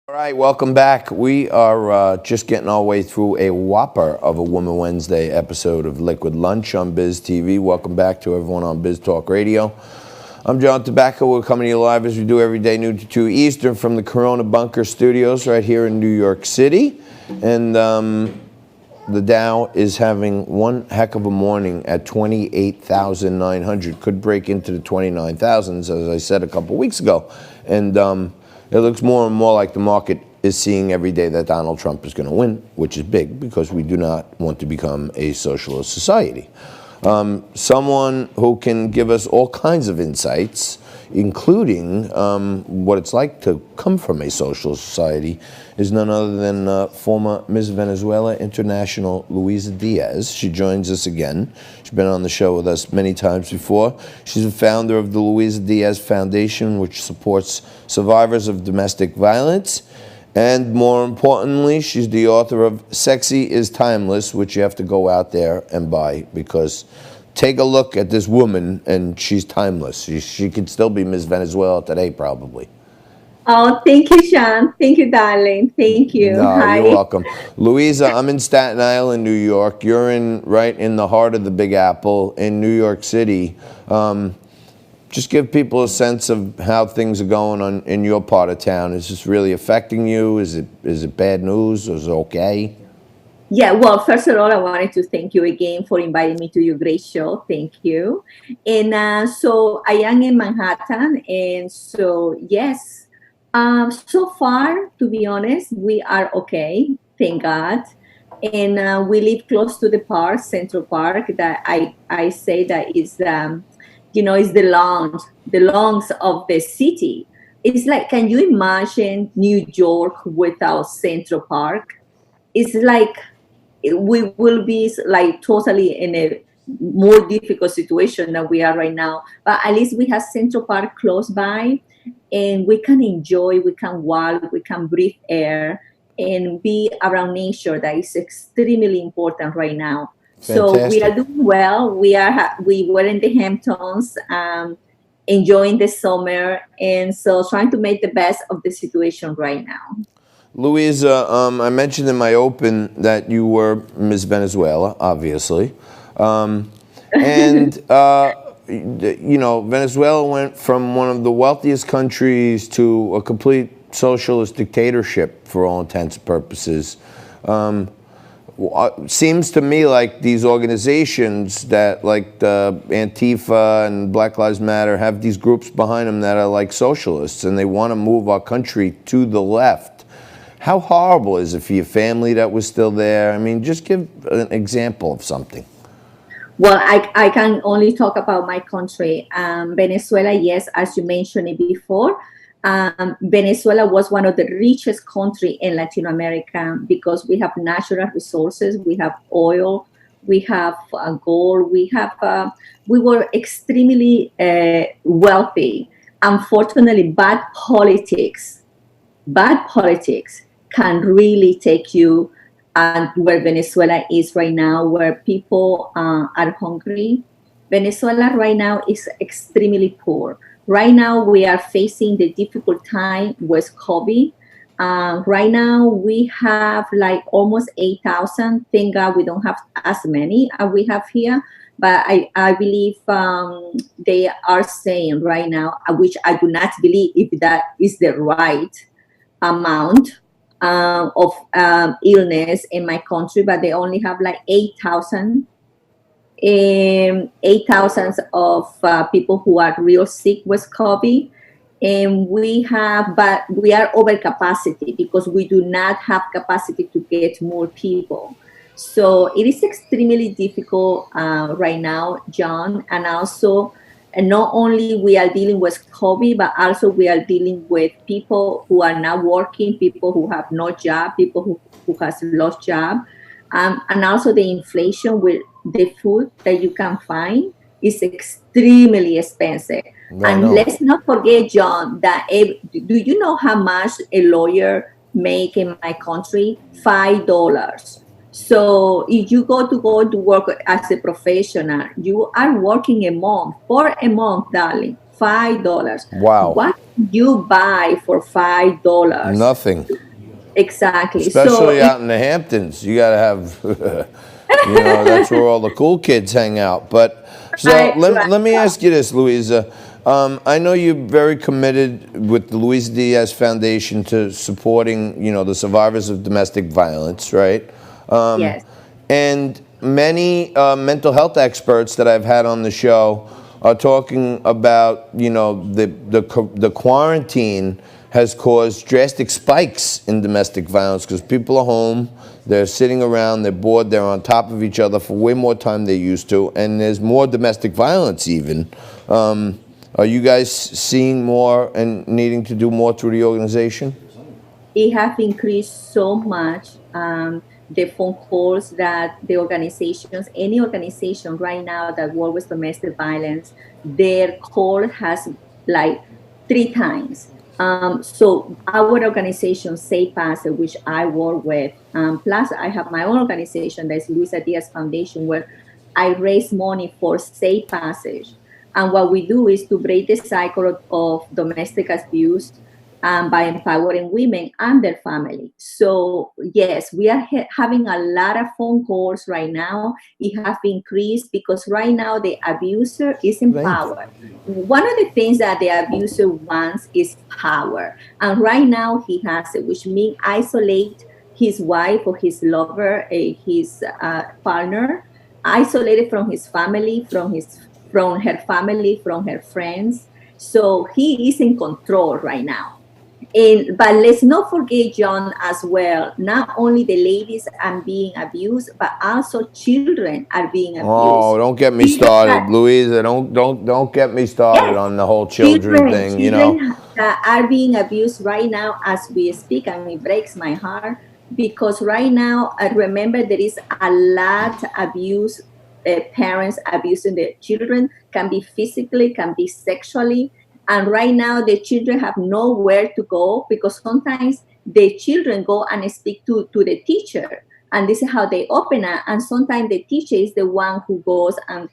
All right, welcome back. We are just getting our way through a whopper of a Woman Wednesday episode of Liquid Lunch on Biz TV. Welcome back to everyone on Biz Talk Radio. I'm John Tabacco. We're coming to you live as we do every day, noon to 2 Eastern, from the Corona Bunker Studios right here in New York City. And the Dow is having one heck of a morning at 28,900. Could break into the 29,000s, as I said a couple weeks ago. And it looks more and more like the market is seeing every day that Donald Trump is going to win, which is big because we do not want to become a socialist society. Someone who can give us all kinds of insights, including what it's like to come from a socialist society, is none other than former Ms Venezuela International, Luisa Diaz. She joins us again. She's been on the show with us many times before. She's the founder of the Luisa Diaz Foundation, which supports survivors of domestic violence. And more importantly, she's the author of Sexy is Timeless, which you have to go out there and buy, because take a look at this woman and she's timeless. She could still be Ms Venezuela today, probably. Oh, thank you, Sean. Thank you, darling. Thank you. No, Hi. you're welcome. Luisa, I'm in Staten Island, New York. You're right in the heart of the Big Apple in New York City. Just give people a sense of how things are going on in your part of town. Is this really affecting you? Is it bad news, or is it okay? Yeah, well, first of all, I wanted to thank you again for inviting me to your great show. Thank you. And so I am in Manhattan. And so, yes, so far, to be honest, we are okay. Thank God. And we live close to the park, Central Park, that I say that is, is the lungs of the city. It's like, can you imagine New York without Central Park? It's like we will be like totally in a more difficult situation than we are right now. But at least we have Central Park close by, and we can enjoy, we can walk, we can breathe air, and be around nature. That is extremely important right now. Fantastic. So we are doing well. We were in the Hamptons, enjoying the summer, and so trying to make the best of the situation right now. Luisa, I mentioned in my open that you were Ms. Venezuela, obviously. Venezuela went from one of the wealthiest countries to a complete socialist dictatorship for all intents and purposes. Seems to me like these organizations that, like the Antifa and Black Lives Matter, have these groups behind them that are like socialists, and they want to move our country to the left. How horrible is it for your family that was still there? I mean, just give an example of something. Well, I can only talk about my country. Venezuela, yes, as you mentioned it before, Venezuela was one of the richest countries in Latin America because we have natural resources, we have oil, we have gold, we were extremely wealthy. Unfortunately, bad politics can really take you where Venezuela is right now, where people are hungry. Venezuela right now is extremely poor. Right now, we are facing the difficult time with COVID. Right now, we have like almost 8,000. Thank God we don't have as many as we have here. But I believe they are saying right now, which I do not believe if that is the right amount of illness in my country, but they only have like 8,000 of people who are real sick with COVID. And but we are over capacity because we do not have capacity to get more people. So it is extremely difficult right now, John. And also, not only we are dealing with COVID, but also we are dealing with people who are not working, people who have no job, people who has lost job. And also the inflation with the food that you can find is extremely expensive. And let's not forget, John, that do you know how much a lawyer make in my country? $5. So if you go to work as a professional, you are working for a month, darling, $5. Wow. What do you buy for $5? Nothing. Exactly. Especially out in the Hamptons. You got to have, that's where all the cool kids hang out. But so let me ask you this, Luisa. I know you're very committed with the Luisa Diaz Foundation to supporting, the survivors of domestic violence, right? Yes. And many mental health experts that I've had on the show are talking about, the quarantine has caused drastic spikes in domestic violence because people are home, they're sitting around, they're bored, they're on top of each other for way more time than they used to, and there's more domestic violence even. Are you guys seeing more and needing to do more through the organization? It has increased so much. The phone calls that the organizations, any organization right now that works with domestic violence, their call has like 3 times. So our organization, Safe Passage, which I work with, plus I have my own organization, that's Luisa Diaz Foundation, where I raise money for Safe Passage. And what we do is to break the cycle of domestic abuse by empowering women and their family. So yes, we are having a lot of phone calls right now. It has increased because right now the abuser is empowered. One of the things that the abuser wants is power. And right now he has it, which means isolate his wife or his lover, his partner, isolated from his family, from her family, from her friends. So he is in control right now. But let's not forget, John, as well, not only the ladies are being abused, but also children are being abused. Oh, don't get me started, Luisa. Don't get me started on the whole children thing, Children are being abused right now as we speak, and it breaks my heart because right now, remember, there is a lot of abuse, parents abusing their children, can be physically, can be sexually. And right now, the children have nowhere to go because sometimes the children go and speak to the teacher. And this is how they open it. And sometimes the teacher is the one who goes and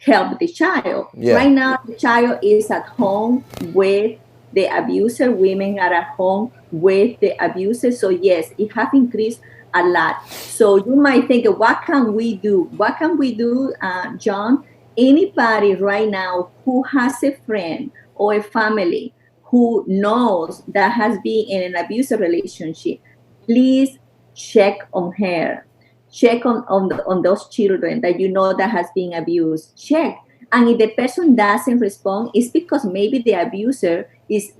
help the child. Yeah. Right now, the child is at home with the abuser. Women are at home with the abuser. So yes, it has increased a lot. So you might think, what can we do? What can we do, John? Anybody right now who has a friend or a family who knows that has been in an abusive relationship, please check on her. Check on those children that you know that has been abused. Check. And if the person doesn't respond, it's because maybe the abuser is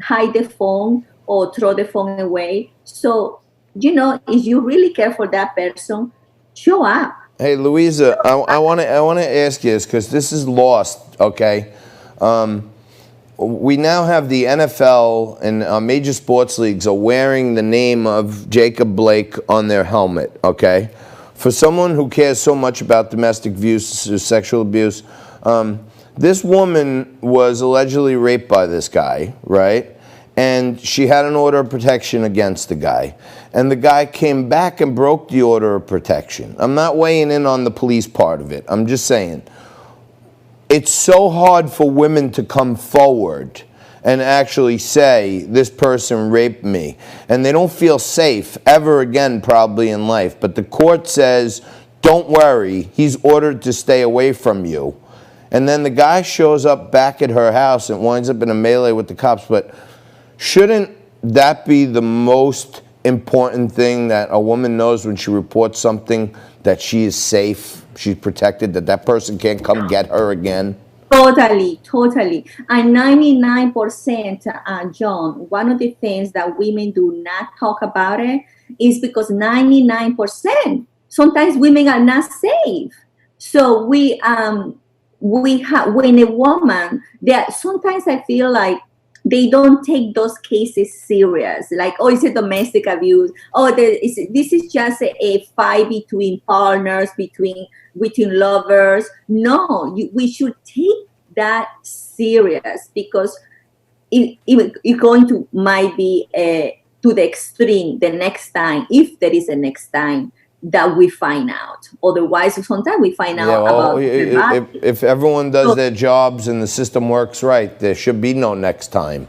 hide the phone or throw the phone away. So, if you really care for that person, show up. Hey, Luisa, I want to ask you this because this is lost, okay? We now have the NFL and major sports leagues are wearing the name of Jacob Blake on their helmet, okay? For someone who cares so much about domestic abuse, sexual abuse, this woman was allegedly raped by this guy, right? And she had an order of protection against the guy. And the guy came back and broke the order of protection. I'm not weighing in on the police part of it. I'm just saying, it's so hard for women to come forward and actually say, this person raped me. And they don't feel safe ever again probably in life. But the court says, don't worry, he's ordered to stay away from you. And then the guy shows up back at her house and winds up in a melee with the cops. But shouldn't that be the most important thing that a woman knows when she reports something, that she is safe, she's protected, that person can't come get her again? Totally. And 99%, John, one of the things that women do not talk about it is because 99%, sometimes women are not safe. So we have, when a woman, sometimes I feel like they don't take those cases serious. Like, oh, it's a domestic abuse. Oh, this is just a fight between partners, between lovers. No, we should take that serious because it going to might be to the extreme the next time, if there is a next time. that we find out. Otherwise, sometimes we find out about if everyone does their jobs and the system works right, there should be no next time.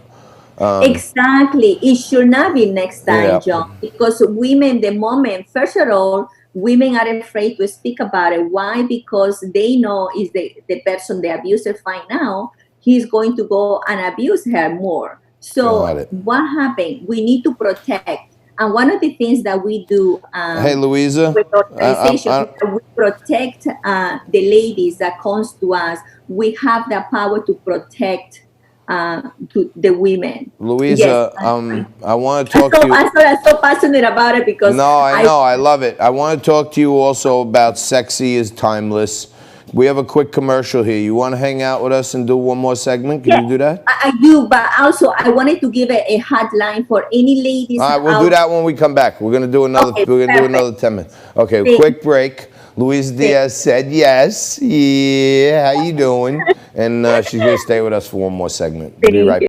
Exactly. It should not be next time, John, because women, the moment, first of all, women are afraid to speak about it. Why? Because they know is the person, the abuser, find out, he's going to go and abuse her more. So what happened? We need to protect. And one of the things that we do hey, Luisa, with organizations, we protect the ladies that comes to us. We have the power to protect to the women. Luisa, yes, I want to talk to you. I'm so passionate about it because I love it. I want to talk to you also about Sexy is Timeless. We have a quick commercial here. You want to hang out with us and do one more segment? Can you do that? I do, but also I wanted to give a hotline for any ladies. All right, we'll do that when we come back. We're gonna do another. We're gonna do another 10 minutes. Okay, quick break. Luisa Diaz said yes. Yeah, how you doing? And she's gonna stay with us for one more segment. We'll be right back.